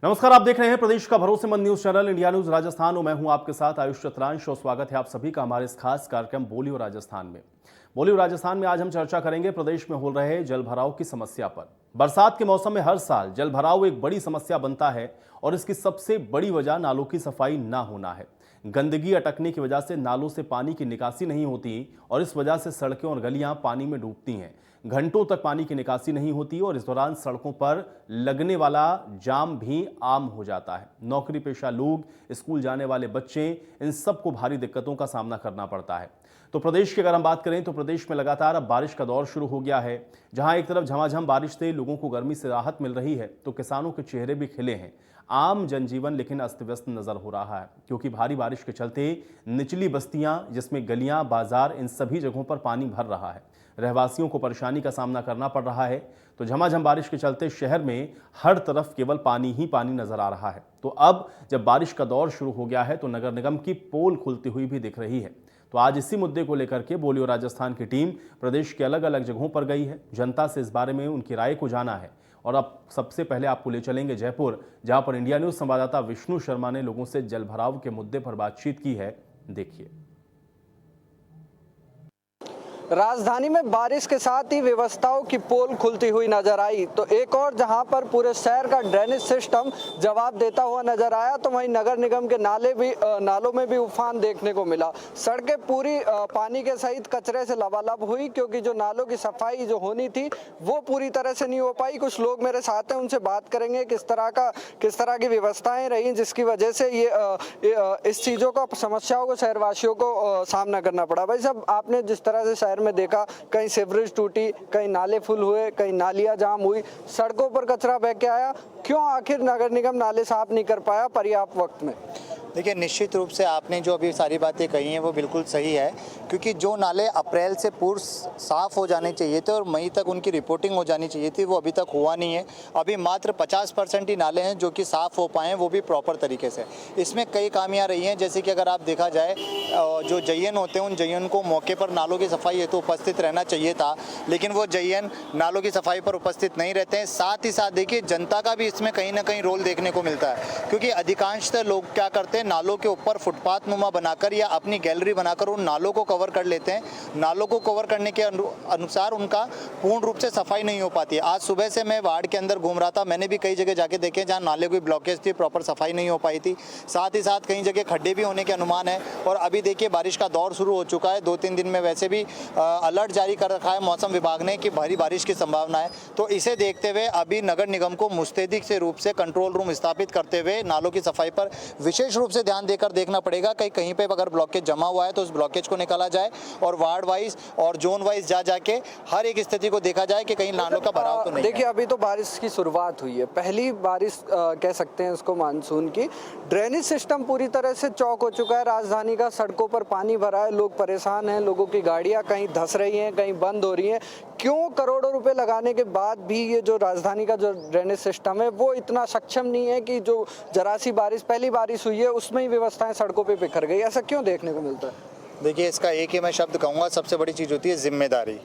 नमस्कार, आप देख रहे हैं प्रदेश का भरोसेमंद news channel India news Rajasthan और मैं हूं आपके साथ आयुष चतुरांश और स्वागत है आप सभी का हमारे इस खास कार्यक्रम बोलियो राजस्थान में। बोलियो राजस्थान में आज हम चर्चा करेंगे प्रदेश में हो रहे जलभराव की समस्या पर। बरसात के मौसम में हर साल जलभराव एक बड़ी समस्या बनता है और इसकी सबसे बड़ी वजह नालों की सफाई ना होना है। गंदगी अटकने की वजह से नालों से पानी की निकासी नहीं होती और इस वजह से सड़कें और गलियां पानी में डूबती हैं। घंटों तक पानी की निकासी नहीं होती और इस दौरान सड़कों पर लगने वाला जाम भी आम हो जाता है। नौकरी पेशा लोग, स्कूल जाने वाले बच्चे, इन सबको भारी दिक्कतों का सामना करना पड़ता है। तो प्रदेश की अगर हम बात करें तो प्रदेश में लगातार अब बारिश का दौर शुरू हो गया है। जहां एक तरफ झमाझम बारिश से लोगों को गर्मी से राहत मिल रही है तो किसानों के चेहरे भी खिले हैं। आम जनजीवन लेकिन अस्त व्यस्त नजर हो रहा है क्योंकि भारी बारिश के चलते निचली बस्तियां, जिसमें गलियां, बाजार, इन सभी जगहों पर पानी भर रहा है। रहवासियों को परेशानी का सामना करना पड़ रहा है। तो झमाझम बारिश के चलते शहर में हर तरफ केवल पानी ही पानी नजर आ रहा है। तो अब जब बारिश का दौर शुरू हो गया है तो नगर निगम की पोल खुलती हुई भी दिख रही है। तो आज इसी मुद्दे को लेकर के बोलियो राजस्थान की टीम प्रदेश के अलग अलग जगहों पर गई है, जनता से इस बारे में उनकी राय को जाना है। और अब सबसे पहले आपको ले चलेंगे जयपुर, जहां पर इंडिया न्यूज संवाददाता विष्णु शर्मा ने लोगों से जलभराव के मुद्दे पर बातचीत की है। देखिए। राजधानी में बारिश के साथ ही व्यवस्थाओं की पोल खुलती हुई नजर आई तो एक और जहां पर पूरे शहर का ड्रेनेज सिस्टम जवाब देता हुआ नजर आया तो वहीं नगर निगम के नालों में भी उफान देखने को मिला। सड़कें पूरी पानी के सहित कचरे से लबालब हुई क्योंकि जो नालों की सफाई जो होनी थी वो पूरी तरह से नहीं हो पाई। कुछ लोग मेरे साथ हैं, उनसे बात करेंगे किस तरह की व्यवस्थाएं रही जिसकी वजह से ये इस चीज़ों का समस्याओं को शहरवासियों को सामना करना पड़ा। भाई साहब, आपने जिस तरह से शहर में देखा, कहीं सीवरेज टूटी, कहीं नाले फुल हुए, कहीं नालियां जाम हुई, सड़कों पर कचरा बह के आया, क्यों आखिर नगर निगम नाले साफ नहीं कर पाया पर्याप्त वक्त में? देखिए, निश्चित रूप से आपने जो अभी सारी बातें कही हैं वो बिल्कुल सही है क्योंकि जो नाले अप्रैल से पूर्व साफ़ हो जाने चाहिए थे और मई तक उनकी रिपोर्टिंग हो जानी चाहिए थी वो अभी तक हुआ नहीं है। अभी मात्र 50% ही नाले हैं जो कि साफ़ हो पाए हैं, वो भी प्रॉपर तरीके से। इसमें कई खामियां रही हैं, जैसे कि अगर आप देखा जाए जो जयन होते हैं उन जयन को मौके पर नालों की सफाई हेतु उपस्थित रहना चाहिए था, लेकिन वो जयन नालों की सफाई पर उपस्थित नहीं रहते हैं। साथ ही साथ देखिए, जनता का भी इसमें कहीं ना कहीं रोल देखने को मिलता है क्योंकि अधिकांशतः लोग क्या करते हैं, नालों के ऊपर फुटपाथ नुमा बनाकर या अपनी गैलरी बनाकर उन नालों को कवर कर लेते हैं। नालों को कवर करने के अनुसार उनका पूर्ण रूप से सफाई नहीं हो पाती है। आज सुबह से मैं वार्ड के अंदर घूम रहा था, मैंने भी कई जगह जाके देखे जहाँ नाले की ब्लॉकेज थी, प्रॉपर सफाई नहीं हो पाई थी। साथ ही साथ कई जगह खड्डे भी होने के अनुमान है। और अभी देखिए, बारिश का दौर शुरू हो चुका है। 2-3 दिन में वैसे भी अलर्ट जारी कर रखा है मौसम विभाग ने कि भारी बारिश की संभावना है। तो इसे देखते हुए अभी नगर निगम को मुस्तैदी से रूप से कंट्रोल रूम स्थापित करते हुए नालों की सफाई पर विशेष रूप से ध्यान देकर देखना पड़ेगा। कहीं पे अगर ब्लॉकेज जमा हुआ है तो उस ब्लॉकेज को निकाला जाए और वार्ड वाइज और जोन वाइज जाके हर एक स्थिति को देखा जाए कि कहीं नालों का भराव तो नहीं। देखिए, अभी तो बारिश की शुरुआत हुई है, पहली बारिश कह सकते हैं इसको मानसून की। ड्रेनेज सिस्टम पूरी तरह से चौक हो चुका है। राजधानी का सड़कों पर पानी भरा है, लोग परेशान हैं, लोगों की गाड़ियां कहीं धंस रही हैं, कहीं बंद हो रही हैं। क्यों करोड़ों रुपए लगाने के बाद भी ये जो राजधानी का जो ड्रेनेज सिस्टम है वो इतना सक्षम नहीं है कि जो जरा सी बारिश, पहली बारिश हुई है उसमें ही व्यवस्थाएं सड़कों पे बिखर गई? ऐसा क्यों देखने को मिलता है? देखिए, इसका एक ही मैं शब्द कहूँगा, सबसे बड़ी चीज़ होती है जिम्मेदारी।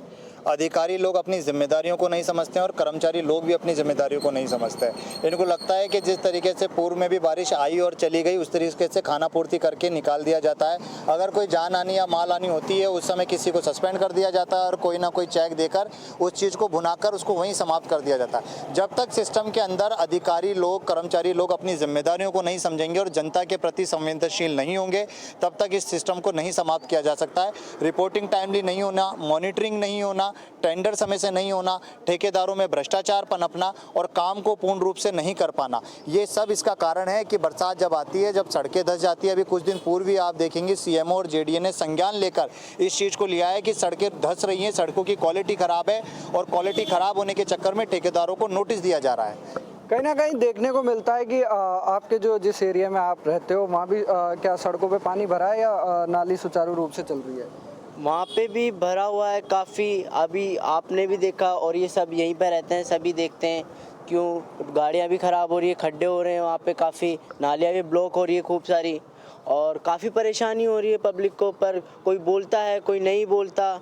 अधिकारी लोग अपनी जिम्मेदारियों को नहीं समझते हैं और कर्मचारी लोग भी अपनी जिम्मेदारियों को नहीं समझते हैं। इनको लगता है कि जिस तरीके से पूर्व में भी बारिश आई और चली गई उस तरीके से खाना पूर्ति करके निकाल दिया जाता है। अगर कोई जान आनी या माल आनी होती है उस समय किसी को सस्पेंड कर दिया जाता है और कोई ना कोई चेक देकर उस चीज़ को भुनाकर उसको वहीं समाप्त कर दिया जाता है। जब तक सिस्टम के अंदर अधिकारी लोग, कर्मचारी लोग अपनी जिम्मेदारियों को नहीं समझेंगे और जनता के प्रति संवेदनशील नहीं होंगे तब तक इस सिस्टम को नहीं समाप्त किया जा सकता है। रिपोर्टिंग टाइमली नहीं होना, मॉनिटरिंग नहीं होना, टेंडर समय से नहीं होना, ठेकेदारों में भ्रष्टाचार पनपना और काम को पूर्ण रूप से नहीं कर पाना, ये सब इसका कारण है कि बरसात जब आती है, जब सड़कें धंस जाती है। अभी कुछ दिन पूर्व ही आप देखेंगे सीएमओ और जेडीए ने संज्ञान लेकर इस चीज़ को लिया है कि सड़कें धंस रही हैं, सड़कों की क्वालिटी खराब है और क्वालिटी खराब होने के चक्कर में ठेकेदारों को नोटिस दिया जा रहा है। कहीं ना कहीं देखने को मिलता है कि आपके जो जिस एरिया में आप रहते हो वहाँ भी क्या सड़कों पे पानी भरा है या नाली सुचारू रूप से चल रही है? वहाँ पे भी भरा हुआ है काफ़ी। अभी आपने भी देखा और ये सब यहीं पे रहते हैं, सभी देखते हैं क्यों गाड़ियाँ भी ख़राब हो रही है, खड्डे हो रहे हैं वहाँ पे, काफ़ी नालियाँ भी ब्लॉक हो रही है खूब सारी और काफ़ी परेशानी हो रही है पब्लिक को। पर कोई बोलता है, कोई नहीं बोलता।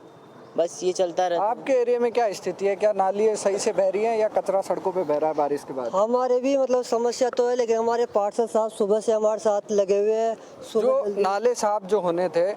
बस ये चलता रहता है। आपके एरिया में क्या स्थिति है? क्या नाली सही से बह रही है या कचरा सड़कों पे बह रहा है बारिश के बाद? हमारे भी मतलब समस्या तो है, लेकिन हमारे पार्षद साहब सुबह से हमारे साथ लगे हुए हैं। जो नाले साफ जो होने थे,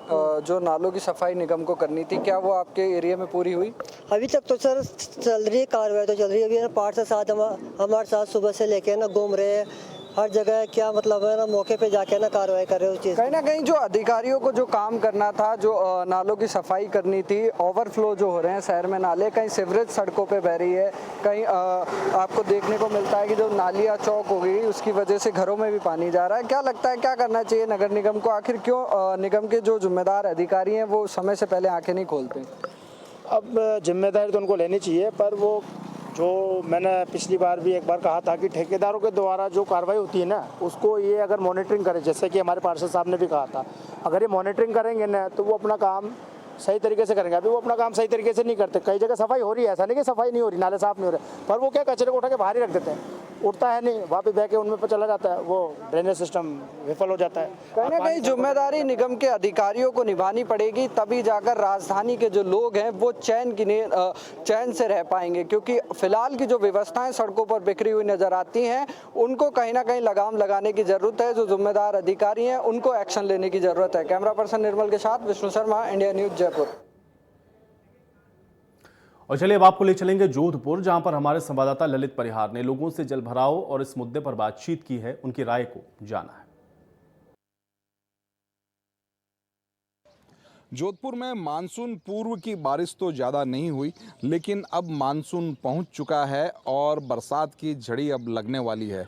जो नालों की सफाई निगम को करनी थी, क्या वो आपके एरिया में पूरी हुई? अभी तक तो सर चल रही है, कार्रवाई तो चल रही है। अभी है ना पार्षद साहब हमारे साथ सुबह से लेके ना घूम रहे हैं हर जगह। क्या मतलब है ना, मौके पे जाके ना कार्रवाई कर रहे हो उस चीज़। कहीं ना कहीं जो अधिकारियों को जो काम करना था, जो नालों की सफाई करनी थी, ओवरफ्लो जो हो रहे हैं शहर में नाले, कहीं सीवरेज सड़कों पे बह रही है, कहीं आपको देखने को मिलता है कि जो नालियाँ चौक हो गई उसकी वजह से घरों में भी पानी जा रहा है। क्या लगता है क्या करना चाहिए नगर निगम को? आखिर क्यों निगम के जो जिम्मेदार अधिकारी हैं वो समय से पहले आंखें नहीं खोलते? अब जिम्मेदारी तो उनको लेनी चाहिए, पर वो जो मैंने पिछली बार भी एक बार कहा था कि ठेकेदारों के द्वारा जो कार्रवाई होती है ना, उसको ये अगर मॉनिटरिंग करें, जैसे कि हमारे पार्षद साहब ने भी कहा था, अगर ये मॉनिटरिंग करेंगे ना तो वो अपना काम सही तरीके से करेंगे। अभी वो अपना काम सही तरीके से नहीं करते। कई जगह सफाई हो रही है, ऐसा नहीं कि सफाई नहीं हो रही, नाले साफ नहीं हो रहे, पर वो क्या कचरे को उठा के बाहर ही रख देते हैं, उठता है नहीं, वहाँ पे बह के उनमें पर चला जाता है, वो ड्रेनेज सिस्टम विफल हो जाता है। कहीं ना कहीं जिम्मेदारी निगम के अधिकारियों को निभानी पड़ेगी, तभी जाकर राजधानी के जो लोग हैं वो चैन से रह पाएंगे। क्योंकि फिलहाल की जो व्यवस्थाएं सड़कों पर बिखरी हुई नजर आती हैं, उनको कहीं ना कहीं लगाम लगाने की जरूरत है। जो जिम्मेदार अधिकारी हैं उनको एक्शन लेने की जरूरत है। कैमरा पर्सन निर्मल के साथ विष्णु शर्मा, इंडिया न्यूज, जयपुर। और चलिए अब आपको ले चलेंगे जोधपुर, जहां पर हमारे संवाददाता ललित परिहार ने लोगों से जल भराव और इस मुद्दे पर बातचीत की है, उनकी राय को जाना है। जोधपुर में मानसून पूर्व की बारिश तो ज़्यादा नहीं हुई, लेकिन अब मानसून पहुंच चुका है और बरसात की झड़ी अब लगने वाली है।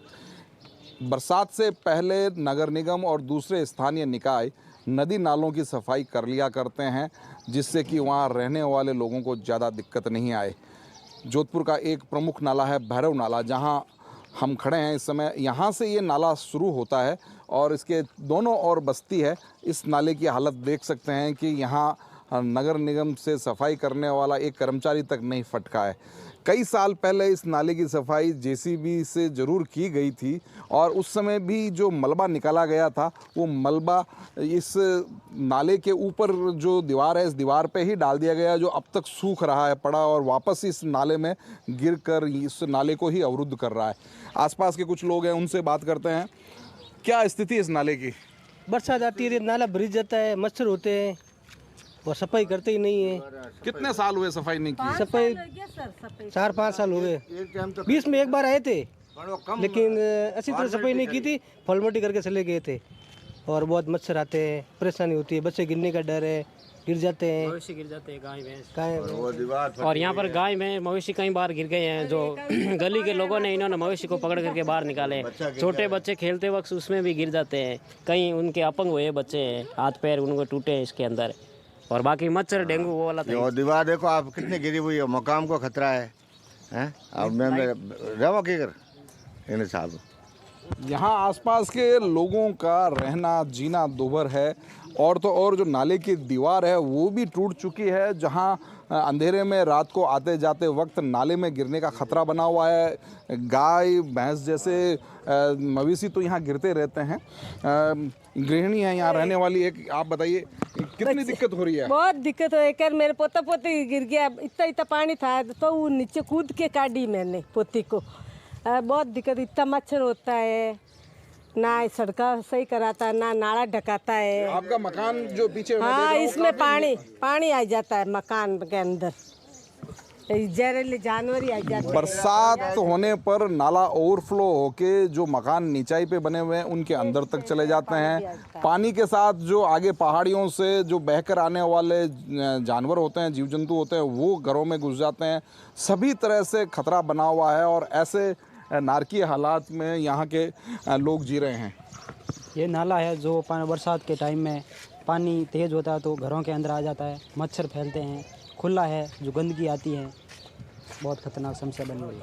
बरसात से पहले नगर निगम और दूसरे स्थानीय निकाय नदी नालों की सफाई कर लिया करते हैं, जिससे कि वहाँ रहने वाले लोगों को ज़्यादा दिक्कत नहीं आए। जोधपुर का एक प्रमुख नाला है भैरव नाला, जहाँ हम खड़े हैं इस समय। यहाँ से ये नाला शुरू होता है और इसके दोनों ओर बस्ती है। इस नाले की हालत देख सकते हैं कि यहाँ नगर निगम से सफाई करने वाला एक कर्मचारी तक नहीं फटका है। कई साल पहले इस नाले की सफाई जेसीबी से ज़रूर की गई थी और उस समय भी जो मलबा निकाला गया था, वो मलबा इस नाले के ऊपर जो दीवार है, इस दीवार पे ही डाल दिया गया, जो अब तक सूख रहा है पड़ा और वापस इस नाले में गिरकर इस नाले को ही अवरुद्ध कर रहा है। आसपास के कुछ लोग हैं, उनसे बात करते हैं। क्या स्थिति है इस नाले की? बरसात आती है, नाला भर जाता है, मच्छर होते हैं और सफाई करते ही नहीं है। कितने साल हुए सफाई नहीं की? सफाई 4-5 साल हो गए। बीच में एक बार आए थे, लेकिन अच्छी तरह सफाई नहीं की थी, फॉर्मेलिटी करके चले गए थे। और बहुत मच्छर आते हैं, परेशानी होती है, बच्चे गिरने का डर है, गिर जाते हैं, मवेशी गिर जाते हैं, गाय भैंस। और यहाँ पर गाय में मवेशी कई बार गिर गए हैं। जो गली के लोगों ने, इन्होंने मवेशी को पकड़ करके बाहर निकाले। छोटे बच्चे खेलते वक्त उसमें भी गिर जाते हैं। कहीं उनके अपंग हुए बच्चे हैं, हाथ पैर उनको टूटे हैं इसके अंदर। और बाकी मच्छर डेंगू वो वाला और दीवार देखो आप कितनी गिरी हुई है, मकाम को खतरा है। अब मैं रहो की कर इन साहब। यहाँ आसपास के लोगों का रहना जीना दूभर है और तो और जो नाले की दीवार है वो भी टूट चुकी है, जहाँ अंधेरे में रात को आते जाते वक्त नाले में गिरने का खतरा बना हुआ है। गाय भैंस जैसे मवेशी तो यहाँ गिरते रहते हैं। गृहिणी है यहाँ रहने वाली, एक आप बताइए कितनी दिक्कत हो रही है? बहुत दिक्कत हो रही है। मेरे पोता पोती गिर गया, इतना पानी था तो वो नीचे कूद के काटी मैंने पोती को। बहुत दिक्कत, इतना मच्छर होता है, ना सड़का सही कराता है, ना नाला ढकाता है। आपका मकान जो पीछे हाँ, इसमें पानी आ जाता है मकान के अंदर, जहरीले जानवर ही आ जाते हैं। बरसात होने पर नाला ओवरफ्लो होके जो मकान नीचाई पे बने हुए हैं उनके अंदर तक चले जाते हैं। पानी के साथ जो आगे पहाड़ियों से जो बहकर आने वाले जानवर होते हैं, जीव जंतु होते हैं, वो घरों में घुस जाते हैं। सभी तरह से खतरा बना हुआ है और ऐसे नारकीय हालात में यहाँ के लोग जी रहे हैं। ये नाला है जो बरसात के टाइम में पानी तेज़ होता है तो घरों के अंदर आ जाता है, मच्छर फैलते हैं। खुला है, जो गंदगी आती है, बहुत खतरनाक समस्या बनी हुई है।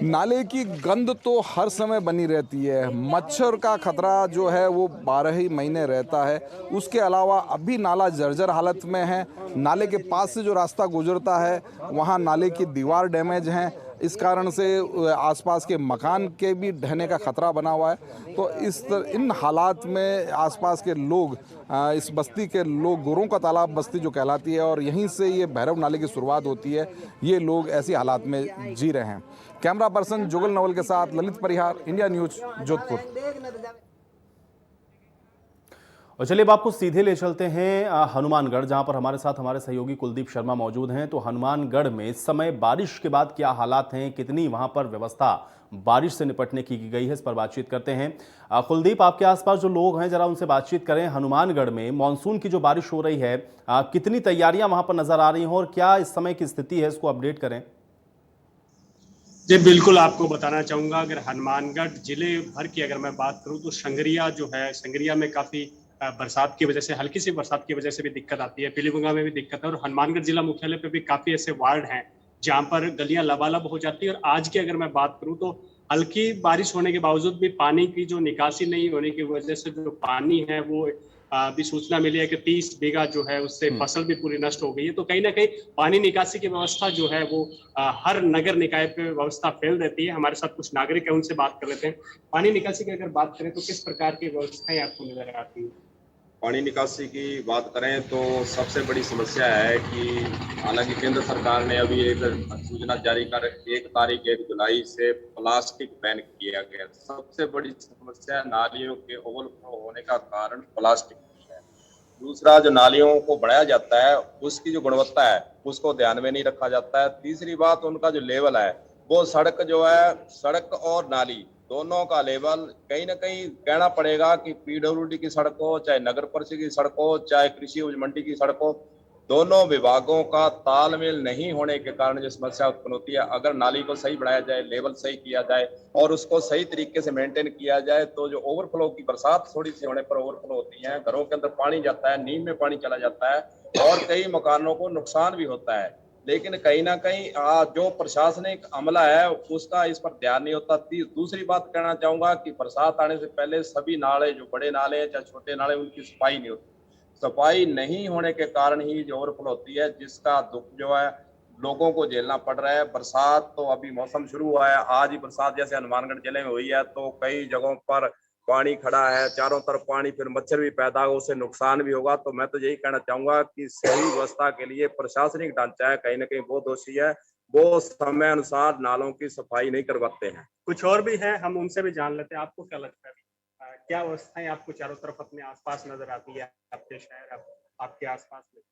नाले की गंद तो हर समय बनी रहती है, मच्छर का खतरा जो है वो 12 ही महीने रहता है। उसके अलावा अभी नाला जर्जर हालत में है। नाले के पास से जो रास्ता गुजरता है वहाँ नाले की दीवार डैमेज है। इस कारण से आसपास के मकान के भी ढहने का खतरा बना हुआ है। तो इन हालात में आसपास के लोग, इस बस्ती के लोग, गोरों का तालाब बस्ती जो कहलाती है और यहीं से ये भैरव नाले की शुरुआत होती है, ये लोग ऐसी हालात में जी रहे हैं। कैमरा पर्सन जुगल नवल के साथ ललित परिहार, इंडिया न्यूज, जोधपुर। और चलिए अब आपको सीधे ले चलते हैं हनुमानगढ़, जहां पर हमारे साथ हमारे सहयोगी कुलदीप शर्मा मौजूद हैं। तो हनुमानगढ़ में इस समय बारिश के बाद क्या हालात हैं, कितनी वहां पर व्यवस्था बारिश से निपटने की गई है, इस पर बातचीत करते हैं। कुलदीप, आपके आसपास जो लोग हैं जरा उनसे बातचीत करें। हनुमानगढ़ में मानसून की जो बारिश हो रही है, कितनी तैयारियां वहां पर नजर आ रही हैं और क्या इस समय की स्थिति है, इसको अपडेट करें। जी बिल्कुल, आपको बताना चाहूँगा, अगर हनुमानगढ़ जिले भर की अगर मैं बात करूँ तो संगरिया जो है, संगरिया में काफ़ी बरसात की वजह से, हल्की सी बरसात की वजह से भी दिक्कत आती है, पीलीभंगा में भी दिक्कत है और हनुमानगढ़ जिला मुख्यालय पे भी काफ़ी ऐसे वार्ड हैं जहाँ पर गलियाँ लबालब हो जाती है। और आज की अगर मैं बात करूँ तो हल्की बारिश होने के बावजूद भी पानी की जो निकासी नहीं होने की वजह से जो पानी है वो अभी सूचना मिली है कि 30 बीघा जो है उससे फसल भी पूरी नष्ट हो गई है। तो कहीं ना कहीं पानी निकासी की व्यवस्था जो है वो हर नगर निकाय पे व्यवस्था फैल रहती है। हमारे साथ कुछ नागरिक है, उनसे बात कर लेते हैं। पानी निकासी की अगर बात करें तो किस प्रकार की व्यवस्थाएं आपको नजर आती है? पानी निकासी की बात करें तो सबसे बड़ी समस्या है कि हालांकि केंद्र सरकार ने अभी एक सूचना जारी कर 1 जुलाई से प्लास्टिक बैन किया गया। सबसे बड़ी समस्या नालियों के ओवरफ्लो होने का कारण प्लास्टिक है। दूसरा, जो नालियों को बढ़ाया जाता है उसकी जो गुणवत्ता है उसको ध्यान में नहीं रखा जाता है। तीसरी बात, उनका जो लेवल है वो सड़क जो है, सड़क और नाली दोनों का लेवल कहीं ना कहीं कहना पड़ेगा कि पीडब्ल्यूडी की सड़क हो, चाहे नगर परिषद की सड़क हो, चाहे कृषि उपज मंडी की सड़क हो, दोनों विभागों का तालमेल नहीं होने के कारण जो समस्या उत्पन्न होती है। अगर नाली को सही बढ़ाया जाए, लेवल सही किया जाए और उसको सही तरीके से मेंटेन किया जाए तो जो ओवरफ्लो की बरसात थोड़ी सी होने पर ओवरफ्लो होती है, घरों के अंदर पानी जाता है, नींव में पानी चला जाता है और कई मकानों को नुकसान भी होता है। लेकिन कहीं ना कहीं जो प्रशासनिक अमला है उसका इस पर ध्यान नहीं होता। दूसरी बात कहना चाहूंगा कि बरसात आने से पहले सभी नाले, जो बड़े नाले हैं चाहे छोटे नाले, उनकी सफाई नहीं होती। सफाई नहीं होने के कारण ही जो ओवरफ्लो होती है, जिसका दुख जो है लोगों को झेलना पड़ रहा है। बरसात तो अभी मौसम शुरू हुआ है, आज ही बरसात जैसे हनुमानगढ़ जिले में हुई है तो कई जगहों पर पानी खड़ा है, चारों तरफ पानी, फिर मच्छर भी पैदा होगा, उससे नुकसान भी होगा। तो मैं तो यही कहना चाहूंगा कि सही व्यवस्था के लिए प्रशासनिक ढांचा है कहीं ना कहीं वो दोषी है, वो समय अनुसार नालों की सफाई नहीं करवाते हैं। कुछ और भी हैं, हम उनसे भी जान लेते हैं। आपको क्या लगता है, क्या व्यवस्थाएं आपको चारों तरफ अपने आसपास नजर आती है, आपके शहर, आपके आसपास में?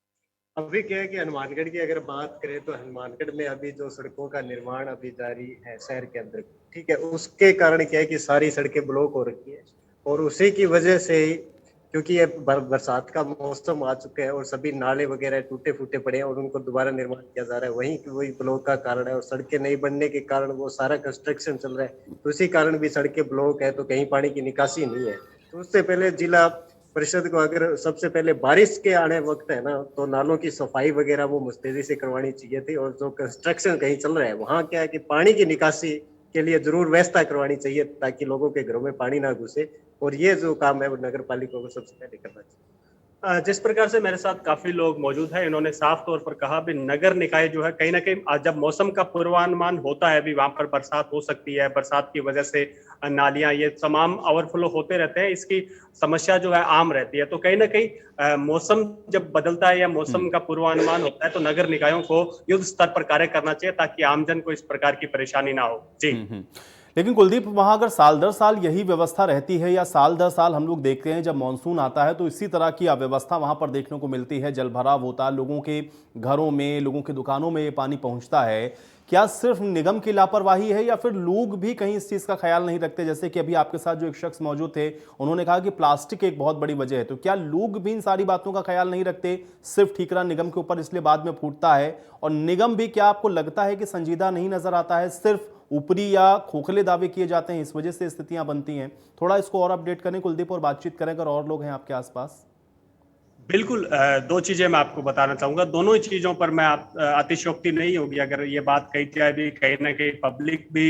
अभी क्या है कि हनुमानगढ़ की अगर बात करें तो हनुमानगढ़ में अभी जो सड़कों का निर्माण अभी जारी है शहर के अंदर, ठीक है, उसके कारण क्या है कि सारी सड़कें ब्लॉक हो रखी है और उसी की वजह से ही, क्योंकि ये बरसात का मौसम आ चुका है और सभी नाले वगैरह टूटे फूटे पड़े हैं और उनको दोबारा निर्माण किया जा रहा है, वही ब्लॉक का कारण है। और सड़कें नहीं बनने के कारण वो सारा कंस्ट्रक्शन चल रहा है, तो उसी कारण भी सड़कें ब्लॉक है, तो कहीं पानी की निकासी नहीं है। तो उससे पहले जिला परिषद को अगर सबसे पहले बारिश के आने वक्त है ना, तो नालों की सफाई वगैरह वो मुस्तैदी से करवानी चाहिए थी। और जो कंस्ट्रक्शन कहीं चल रहा है वहाँ क्या है कि पानी की निकासी के लिए जरूर व्यवस्था करवानी चाहिए ताकि लोगों के घरों में पानी ना घुसे, और ये जो काम है वो नगर पालिका को सबसे पहले करना चाहिए। जिस प्रकार से मेरे साथ काफी लोग मौजूद हैं, इन्होंने साफ तौर पर कहा भी नगर निकाय जो है कहीं ना कहीं जब मौसम का पूर्वानुमान होता है भी वहां पर बरसात हो सकती है, बरसात की वजह से नालियां ये तमाम ओवरफ्लो होते रहते हैं, इसकी समस्या जो है आम रहती है। तो कहीं ना कहीं मौसम जब बदलता है या मौसम का पूर्वानुमान होता है तो नगर निकायों को युद्ध स्तर पर कार्य करना चाहिए ताकि आमजन को इस प्रकार की परेशानी ना हो। जी लेकिन कुलदीप, वहां अगर साल दर साल यही व्यवस्था रहती है या साल दर साल हम लोग देखते हैं जब मानसून आता है तो इसी तरह की अव्यवस्था वहां पर देखने को मिलती है, जलभराव होता है, लोगों के घरों में, लोगों की दुकानों में ये पानी पहुंचता है, क्या सिर्फ निगम की लापरवाही है या फिर लोग भी कहीं इस चीज का ख्याल नहीं रखते? जैसे कि अभी आपके साथ जो एक शख्स मौजूद थे उन्होंने कहा कि प्लास्टिक एक बहुत बड़ी वजह है, तो क्या लोग भी इन सारी बातों का ख्याल नहीं रखते, सिर्फ ठीकरा निगम के ऊपर इसलिए बाद में फूटता है? और निगम भी क्या आपको लगता है कि संजीदा नहीं नजर आता है, सिर्फ ऊपरी या खोखले दावे किए जाते हैं, इस वजह से स्थितियां बनती हैं? थोड़ा इसको और अपडेट करें कुलदीप और बातचीत करें अगर और लोग हैं आपके आसपास। बिल्कुल, दो चीजें मैं आपको बताना चाहूंगा, दोनों ही चीजों पर मैं अतिशयोक्ति नहीं होगी अगर ये बात कही जाए भी कहीं ना कहीं पब्लिक भी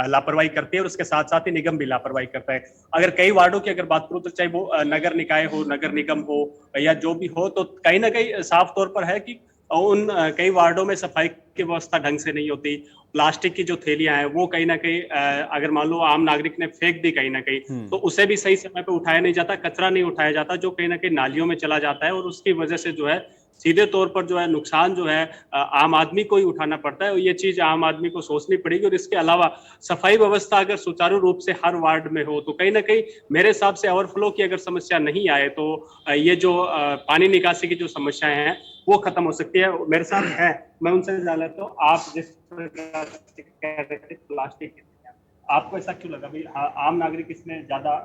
लापरवाही करती है और उसके साथ साथ ही निगम भी लापरवाही करता है। अगर कई वार्डों की अगर बात करूं तो चाहे वो नगर निकाय हो, नगर निगम हो या जो भी हो, तो कहीं ना कहीं साफ तौर पर है कि उन कई वार्डों में सफाई की व्यवस्था ढंग से नहीं होती। प्लास्टिक की जो थैलियां हैं वो कहीं ना कहीं अगर मान लो आम नागरिक ने फेंक दी कहीं ना कहीं, तो उसे भी सही समय पे उठाया नहीं जाता, कचरा नहीं उठाया जाता, जो कहीं ना कहीं नालियों में चला जाता है और उसकी वजह से जो है सीधे तौर पर जो है नुकसान जो है आम आदमी को ही उठाना पड़ता है। और ये चीज आम आदमी को सोचनी पड़ेगी। और इसके अलावा सफाई व्यवस्था अगर सुचारू रूप से हर वार्ड में हो तो कहीं ना कहीं मेरे हिसाब से ओवरफ्लो की अगर समस्या नहीं आए तो ये जो पानी निकासी की जो समस्याएं हैं वो खत्म हो सकती है। मेरे साथ है, मैं उनसे जान लेता हूँ, आप जिस प्रकार से कह रहे थे प्लास्टिक, आपको ऐसा क्यों लगा भाई आम नागरिक इसमें ज्यादा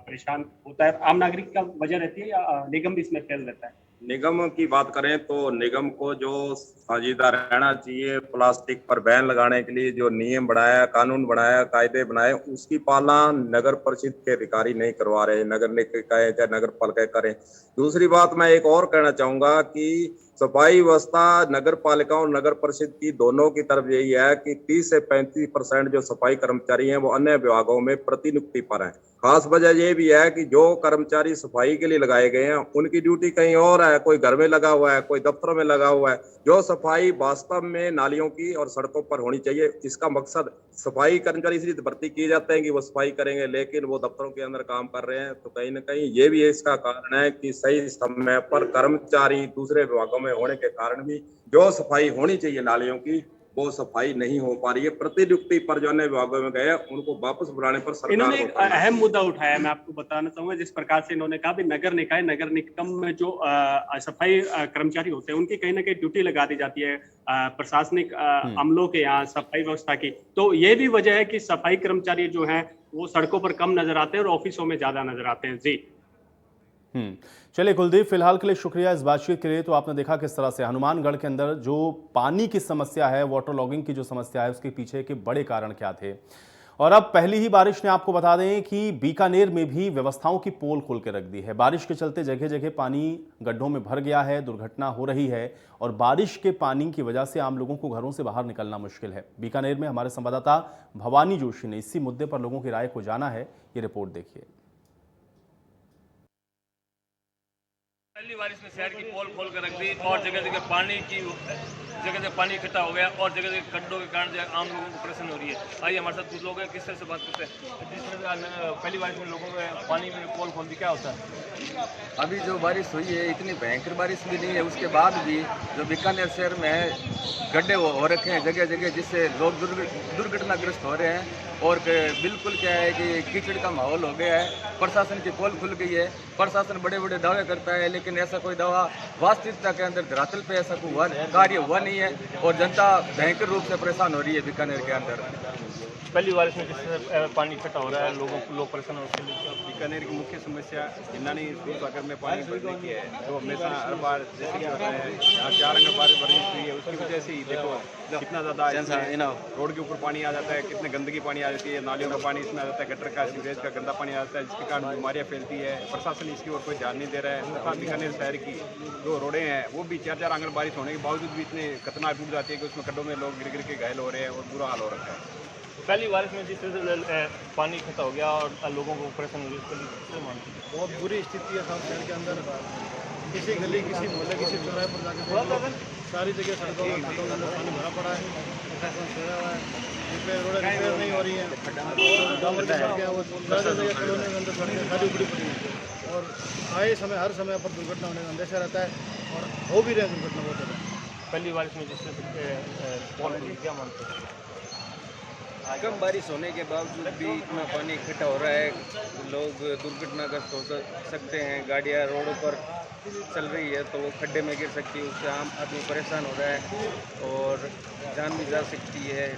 परेशान होता है? आम नागरिक का वजह रहती है या निगम भी इसमें फेल रहता है? निगम की बात करें तो निगम को जो साझेदार रहना चाहिए, प्लास्टिक पर बैन लगाने के लिए जो नियम बनाया, कानून बनाया, कायदे बनाए, उसकी पालना नगर परिषद के अधिकारी नहीं करवा रहे, नगर निकाय चाहे नगर पालिका करें। दूसरी बात मैं एक और कहना चाहूंगा कि सफाई व्यवस्था नगर पालिका और नगर परिषद की दोनों की तरफ यही है कि 30 से 35% जो सफाई कर्मचारी हैं वो अन्य विभागों में प्रतिनियुक्ति पर हैं। खास वजह ये भी है कि जो कर्मचारी सफाई के लिए लगाए गए हैं उनकी ड्यूटी कहीं और है, कोई घर में लगा हुआ है, कोई दफ्तरों में लगा हुआ है। जो सफाई वास्तव में नालियों की और सड़कों पर होनी चाहिए, इसका मकसद सफाई कर्मचारी इसलिए भर्ती किए जाते हैं कि वो सफाई करेंगे, लेकिन वो दफ्तरों के अंदर काम कर रहे हैं। तो कहीं ना कहीं ये भी इसका कारण है कि सही समय पर कर्मचारी दूसरे विभागों में होने के कारण भी जो सफाई होनी चाहिए नालियों की वो सफाई नहीं हो पा रही है। प्रतिनियुक्ति पर जो अन्य विभागों में गए उनको वापस बुलाने पर सरकार इन्होंने एक अहम मुद्दा उठाया, मैं आपको बताना चाहूंगा। जिस प्रकार से इन्होंने कहा भी नगर निकाय, नगर निगम में जो सफाई कर्मचारी होते हैं उनकी कहीं ना कहीं ड्यूटी लगा दी जाती है प्रशासनिक अमलों के यहाँ सफाई व्यवस्था की। तो ये भी वजह है कि सफाई कर्मचारी जो है वो सड़कों पर कम नजर आते हैं और ऑफिसों में ज्यादा नजर आते हैं। जी चलिए कुलदीप, फिलहाल के लिए शुक्रिया इस बातचीत के लिए। तो आपने देखा किस तरह से हनुमानगढ़ के अंदर जो पानी की समस्या है, वाटर लॉगिंग की जो समस्या है, उसके पीछे के बड़े कारण क्या थे। और अब पहली ही बारिश ने आपको बता दें कि बीकानेर में भी व्यवस्थाओं की पोल खोल के रख दी है। बारिश के चलते जगह जगह पानी गड्ढों में भर गया है, दुर्घटना हो रही है और बारिश के पानी की वजह से आम लोगों को घरों से बाहर निकलना मुश्किल है। बीकानेर में हमारे संवाददाता भवानी जोशी ने इसी मुद्दे पर लोगों की राय को जाना है। ये रिपोर्ट देखिए। पहली बारिश में शहर की पोल खोल कर रख दी और जगह जगह पानी इकट्ठा हो गया और जगह जगह गड्ढों के कारण आम लोगों को परेशानी हो रही है। आइए हमारे साथ कुछ लोग हैं, किस तरह से बात करते हैं। जिस तरह से पहली बारिश में लोगों में पानी में पोल खोल दी, क्या होता है? अभी जो बारिश हुई है इतनी भयंकर बारिश भी नहीं है, उसके बाद भी जो बीकानेर शहर में है गड्ढे हो रखे हैं जगह जगह, जिससे लोग दुर्घटनाग्रस्त हो रहे हैं। और बिल्कुल क्या है कि कीचड़ का माहौल हो गया है। प्रशासन की पोल खुल गई है, प्रशासन बड़े बड़े दावे करता है लेकिन ऐसा कोई दावा वास्तविकता के अंदर धरातल पे ऐसा कोई कार्य हुआ नहीं है और जनता भयंकर रूप से परेशान हो रही है बीकानेर के अंदर। पहली बारिश में जिस तरह पानी इकट्ठा हो रहा है, लोग परेशान हो रहे हैं। बीकानेर की मुख्य समस्या इन्नानी सागर में पानी भरने की है, जो हमेशा हर बार जैसे कि होता है यहाँ 4 अंगल बारिश हुई है, उसकी वजह से ही देखो कितना ज़्यादा रोड के ऊपर पानी आ जाता है, कितने गंदगी पानी आ जाती है, नालियों का पानी इसमें आ जाता है, गटर का सीवरेज का गंदा पानी आ जाता है, जिसके कारण बीमारियाँ फैलती है। प्रशासन इसकी ओर कोई ध्यान नहीं दे रहा है। तथा बीकानेर शहर की जो रोडें हैं वो भी 4 अंगल बारिश होने के बावजूद भी इतने खतरनाक टूट जाती है कि उसमें गड्ढों में लोग गिर गिर के घायल हो रहे हैं और बुरा हाल हो रखा है। पहली बारिश में जिस तरह से पानी इकट्ठा हो गया और लोगों को परेशानी हुई, उसके लिए मानते हैं बहुत बुरी स्थिति है साउथ शहर के अंदर। किसी गली, किसी मोहल्ले, किसी चौराहे पर जाकर सारी जगह सड़कों में घाटों के अंदर पानी भरा पड़ा है, सोया हुआ है, रोडें रिपेयर नहीं हो रही है, डामर की सड़कें हैं वो ज़्यादा जगह कॉलोनी के अंदर सड़कें सारी उखड़ी पड़ी हैं और हर समय पर दुर्घटना होने का अंदेशा रहता है और हो भी रहे हैं दुर्घटना बहुत ज़्यादा। पहली बारिश में जिससे क्या मानते हैं? कम बारिश होने के बावजूद भी इतना पानी इकट्ठा हो रहा है, लोग दुर्घटनाग्रस्त हो सकते हैं। गाड़ियाँ रोडों पर चल रही है तो वो खड्डे में गिर सकती है, उससे आम आदमी परेशान हो रहा है और जान भी जा सकती है।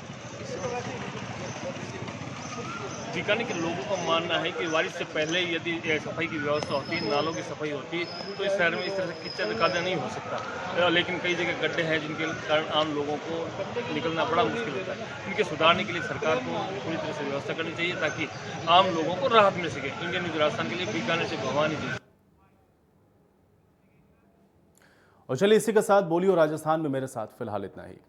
बीकानेर के लोगों का मानना है कि बारिश से पहले यदि सफाई की व्यवस्था होती, नालों की सफाई होती तो इस शहर में इस तरह से कीचड़ कादा नहीं हो सकता। लेकिन कई जगह गड्ढे हैं जिनके कारण आम लोगों को निकलना बड़ा मुश्किल होता है। इनके सुधारने के लिए सरकार को पूरी तरह से व्यवस्था करनी चाहिए ताकि आम लोगों को राहत मिल सके। इंडियन न्यूज़ राजस्थान के लिए बीकानेर से भवानी जी। और चलिए इसी के साथ बोलियो राजस्थान में मेरे साथ फिलहाल इतना ही।